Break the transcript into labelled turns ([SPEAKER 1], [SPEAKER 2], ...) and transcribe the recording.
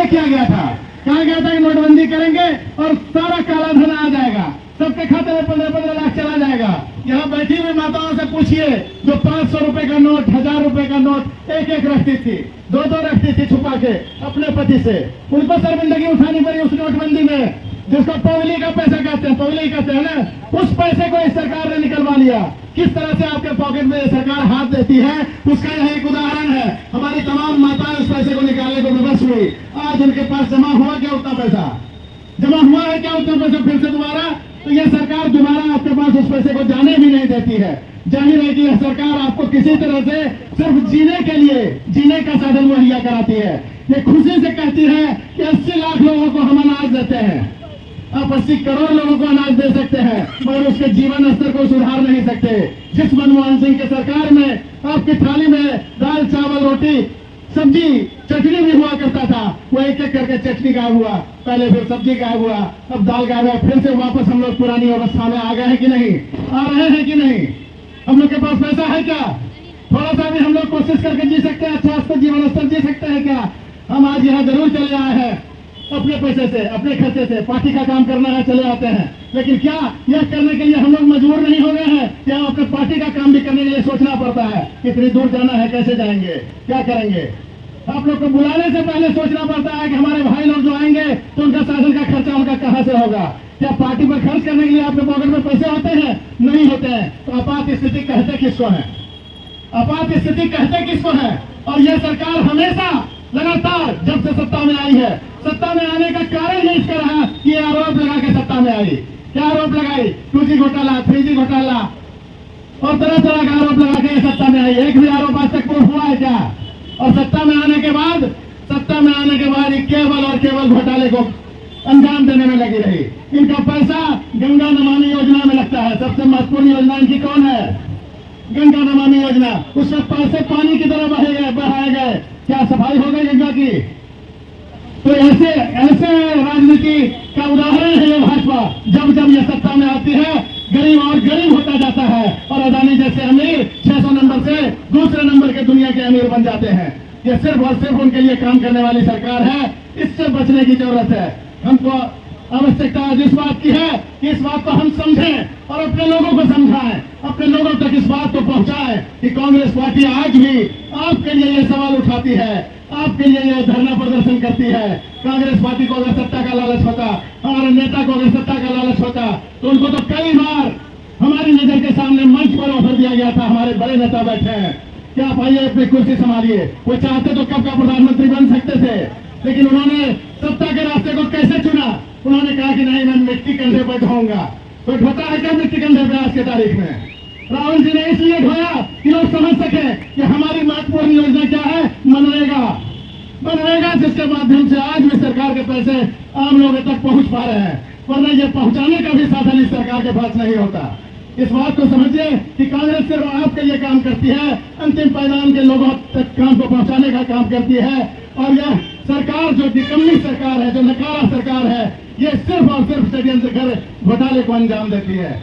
[SPEAKER 1] वादा किया गया था, कहा गया था कि नोटबंदी करेंगे और सारा काला धन आ जाएगा, सबके खाते में 15-15 लाख चला जाएगा। यहाँ बैठी हुई माताओं से पूछिए जो 500 रुपए का नोट, 1000 रुपए का नोट एक रखती थी, दो रखती थी छुपा के अपने पति से, उनको शर्मिंदगी उठानी पड़ी उस नोटबंदी में, जिसको पवली का पैसा कहते हैं, पवली कहते हैं ना, उस पैसे को इस सरकार ने निकलवा लिया। किस तरह से आपके पॉकेट में सरकार हाथ देती है उसका यह एक उदाहरण है। हमारी तमाम माताएं उस पैसे को निकालने को विवश हुई। आज उनके पास जमा हुआ क्या उतना पैसा? जमा हुआ है क्या उतना पैसा फिर से दोबारा? तो यह सरकार दोबारा आपके पास उस पैसे को जाने भी नहीं देती है। जाहिर है कि यह सरकार आपको किसी तरह से सिर्फ जीने के लिए जीने का साधन मुहैया कराती है। ये खुशी से कहती है कि 80 लाख लोगों को हम अनाज देते हैं, आप 80 करोड़ लोगों को अनाज दे सकते हैं, मगर उसके जीवन स्तर को सुधार नहीं सकते। जिस मनमोहन सिंह की सरकार में आपकी थाली में दाल चावल रोटी सब्जी चटनी भी हुआ करता था, वो एक एक करके चटनी गायब हुआ, पहले फिर सब्जी गायब हुआ, अब दाल गायब है, फिर से वापस हम लोग पुरानी अवस्था में आ गए हैं कि नहीं, आ रहे हैं कि नहीं? हम लोग के पास पैसा है क्या? थोड़ा सा भी हम लोग कोशिश करके जी सकते हैं, अच्छा जीवन स्तर जी सकते हैं क्या? हम आज यहाँ जरूर चले आए हैं अपने पैसे से, अपने खर्चे से, पार्टी का काम करना है चले आते हैं, लेकिन क्या यह करने के लिए हम लोग मजबूर नहीं हो गए हैं? क्या अपने पार्टी का काम भी करने के लिए सोचना पड़ता है? कितनी दूर जाना है, कैसे जाएंगे, क्या करेंगे? आप लोग को बुलाने से पहले सोचना पड़ता है कि हमारे भाई लोग जो आएंगे तो उनका साधन का खर्चा उनका कहाँ से होगा? क्या पार्टी पर खर्च करने के लिए आपके पॉकेट में पैसे होते हैं? नहीं होते हैं। तो आपात स्थिति कहते किसको है? आपात स्थिति कहते किसको है? और यह सरकार हमेशा लगातार जब से सत्ता में आई है, सत्ता में आने का कारण ही इसका रहा कि ये आरोप लगा के सत्ता में आई। क्या आरोप लगाई? 2G घोटाला, 3G घोटाला और तरह तरह का आरोप लगा के सत्ता में आई। एक भी आरोप आज तक पूरा हुआ है क्या? और सत्ता में आने के बाद केवल और केवल घोटाले को अंजाम देने में लगी रही। इनका पैसा गंगा नमामि योजना में लगता है। सबसे महत्वपूर्ण योजना इनकी कौन है? गंगा नमामि योजना। उसमें पैसे पानी की तरह बहाए गए। क्या सफाई हो गई गंगा की? तो ऐसे राजनीति का उदाहरण है ये भाजपा। जब जब ये सत्ता में आती है गरीब और गरीब होता जाता है और अदानी जैसे अमीर 600 नंबर से दूसरे नंबर के दुनिया के अमीर बन जाते हैं। ये सिर्फ और सिर्फ उनके लिए काम करने वाली सरकार है। इससे बचने की जरूरत है। हमको आवश्यकता आज इस बात की है कि इस बात को हम समझें और अपने लोगों को समझाएं, अपने लोगों तक इस बात को पहुंचाएं कि कांग्रेस पार्टी आज भी आपके लिए ये सवाल उठाती है, आपके लिए ये धरना प्रदर्शन करती है। कांग्रेस पार्टी को अगर सत्ता का लालच होता, हमारे नेता को अगर सत्ता का लालच होता, तो उनको तो कई बार हमारी नजर के सामने मंच पर ऑफर दिया गया था। हमारे बड़े नेता बैठे हैं, क्या आप आइए अपनी कुर्सी संभालिए। वो चाहते तो कब का प्रधानमंत्री बन सकते थे, लेकिन उन्होंने सत्ता के रास्ते को कैसे चुना? उन्होंने कहा कि नहीं, मैं मिट्टी कंधे पर ढोऊंगा। तो ढोता है क्या मिट्टी कंधे पे आज के तारीख में? राहुल जी ने इसलिए ढोया कि लोग समझ सके कि हमारी महत्वपूर्ण योजना क्या है। मनरेगा जिसके माध्यम से आज भी सरकार के पैसे आम लोगों तक पहुंच पा रहे हैं, वरना ये पहुंचाने का भी साधन इस सरकार के पास नहीं होता। इस बात को समझिए कि कांग्रेस सिर्फ आपके लिए काम करती है, अंतिम पायदान के लोगों तक काम को पहुंचाने का काम करती है। और यह सरकार जो निकम्मी सरकार है, जो नकारा सरकार है, ये सिर्फ और सिर्फ षड्यंत्र कर घोटाले को अंजाम देती है।